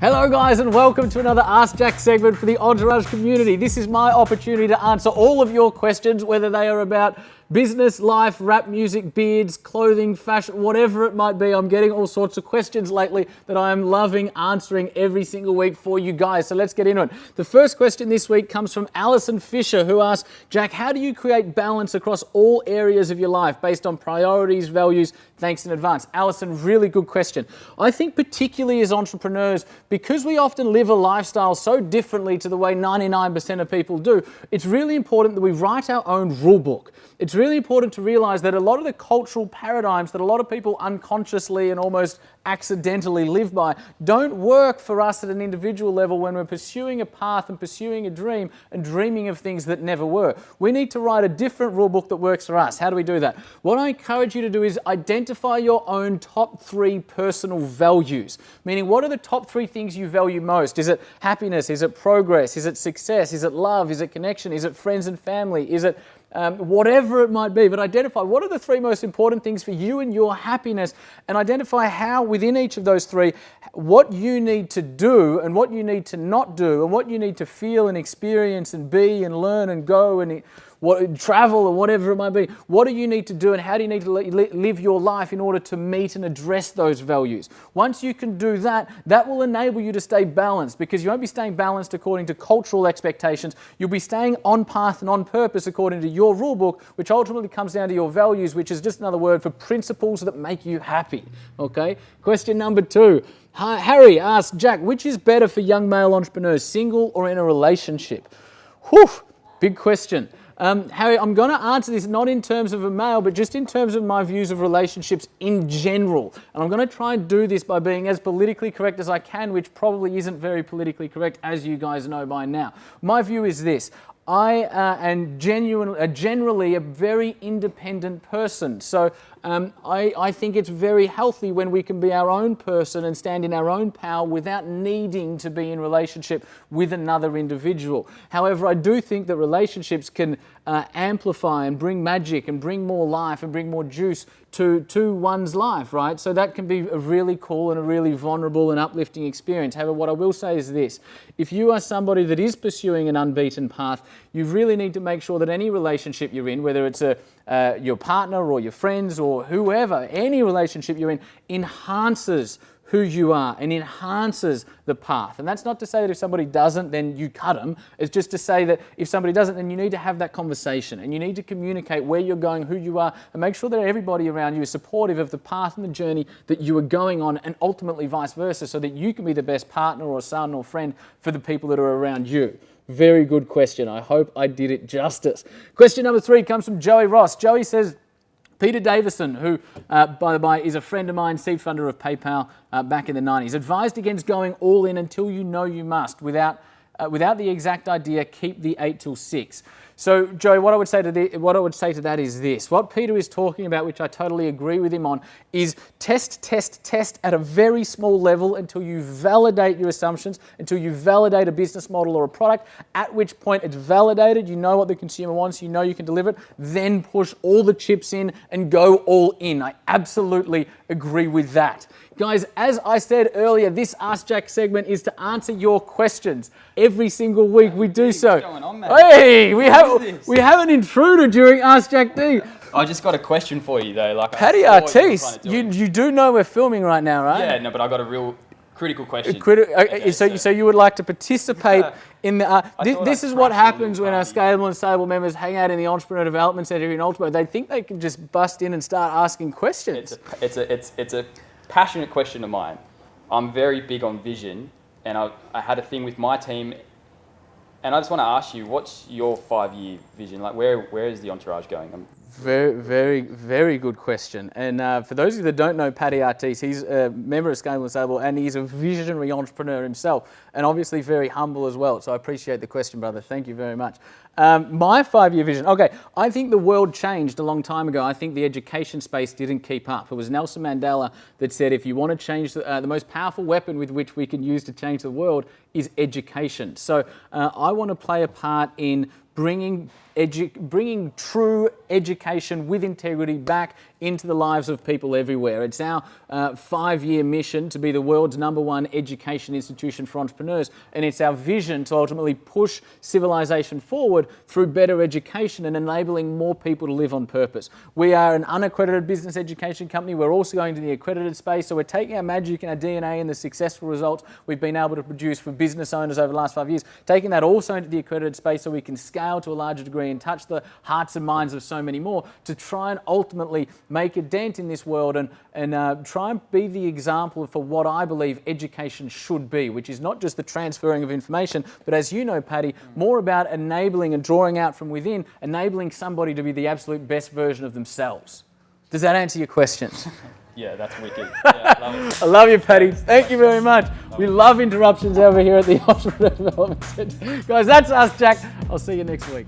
Hello guys and welcome to another Ask Jack segment for the Entourage community. This is my opportunity to answer all of your questions, whether they are about business, life, rap music, beards, clothing, fashion, whatever it might be. I'm getting all sorts of questions lately that I am loving answering every single week for you guys. So let's get into it. The first question this week comes from Alison Fisher, who asks, Jack, how do you create balance across all areas of your life based on priorities, values? Thanks in advance. Alison, really good question. I think particularly as entrepreneurs, because we often live a lifestyle so differently to the way 99% of people do, it's really important that we write our own rule book. It's really important to realize that a lot of the cultural paradigms that a lot of people unconsciously and almost accidentally live by don't work for us at an individual level when we're pursuing a path and pursuing a dream and dreaming of things that never were. We need to write a different rule book that works for us. How do we do that? What I encourage you to do is identify your own top 3 personal values, meaning what are the top 3 things you value most? Is it happiness? Is it progress? Is it success? Is it love? Is it connection? Is it friends and family? Is it whatever it might be, but identify what are the 3 most important things for you and your happiness, and identify how within each of those 3, what you need to do and what you need to not do and what you need to feel and experience and be and learn and go and travel or whatever it might be. What do you need to do and how do you need to live your life in order to meet and address those values? Once you can do that, that will enable you to stay balanced, because you won't be staying balanced according to cultural expectations. You'll be staying on path and on purpose according to your rule book, which ultimately comes down to your values, which is just another word for principles that make you happy. Okay? Question number 2. Harry asks, Jack, which is better for young male entrepreneurs, single or in a relationship? Whew, big question. Harry, I'm going to answer this not in terms of a male, but just in terms of my views of relationships in general. And I'm going to try and do this by being as politically correct as I can, which probably isn't very politically correct, as you guys know by now. My view is this. I am generally a very independent person. So I think it's very healthy when we can be our own person and stand in our own power without needing to be in relationship with another individual. However, I do think that relationships can amplify and bring magic and bring more life and bring more juice to one's life, right? So that can be a really cool and a really vulnerable and uplifting experience. However, what I will say is this. If you are somebody that is pursuing an unbeaten path, you really need to make sure that any relationship you're in, whether it's your partner or your friends or whoever, any relationship you're in, enhances who you are and enhances the path. And that's not to say that if somebody doesn't, then you cut them. It's just to say that if somebody doesn't, then you need to have that conversation and you need to communicate where you're going, who you are, and make sure that everybody around you is supportive of the path and the journey that you are going on, and ultimately vice versa, so that you can be the best partner or son or friend for the people that are around you. Very good question. I hope I did it justice. Question number 3 comes from Joey Ross. Joey says, Peter Davison, who, by the way, is a friend of mine, seed funder of PayPal back in the 90s, advised against going all in until you know you must. Without the exact idea, keep the 8 till 6. So, Joey, what I would say to that is this. What Peter is talking about, which I totally agree with him on, is test at a very small level until you validate your assumptions, until you validate a business model or a product, at which point it's validated, you know what the consumer wants, you know you can deliver it, then push all the chips in and go all in. I absolutely agree with that. Guys, as I said earlier, this Ask Jack segment is to answer your questions. Every single week we do so. What's going on, mate? Hey, we have an intruder during AskJackD. I just got a question for you though. Like, Patty Artiste, you do know we're filming right now, right? Yeah, no, but I got a real critical question. So you would like to participate in the... this is what happens when our Scalable and Stable members hang out in the Entrepreneur Development Center in Ultimo. They think they can just bust in and start asking questions. It's a passionate question of mine. I'm very big on vision, and I had a thing with my team, and I just want to ask you, what's your 5-year vision? Like, where is the Entourage going? Very, very, very good question. And for those of you that don't know Patty Artiste, he's a member of Scalable and Stable, and he's a visionary entrepreneur himself, and obviously very humble as well. So I appreciate the question, brother. Thank you very much. My 5-year vision. Okay, I think the world changed a long time ago. I think the education space didn't keep up. It was Nelson Mandela that said, if you want to change the most powerful weapon with which we can use to change the world is education. So I want to play a part in bringing bringing true education with integrity back into the lives of people everywhere. It's our 5-year mission to be the world's #1 education institution for entrepreneurs, and it's our vision to ultimately push civilization forward through better education and enabling more people to live on purpose. We are an unaccredited business education company. We're also going to the accredited space, so we're taking our magic and our DNA and the successful results we've been able to produce for business owners over the last 5 years, taking that also into the accredited space so we can scale to a larger degree and touch the hearts and minds of so many more to try and ultimately make a dent in this world and try and be the example for what I believe education should be, which is not just the transferring of information, but as you know, Paddy, more about enabling and drawing out from within, enabling somebody to be the absolute best version of themselves. Does that answer your question? Yeah, that's wicked. Yeah, I love it. I love you, Paddy. Thank you very much. We love interruptions over here at the Entrepreneur Development Centre. Guys, that's Ask Jack. I'll see you next week.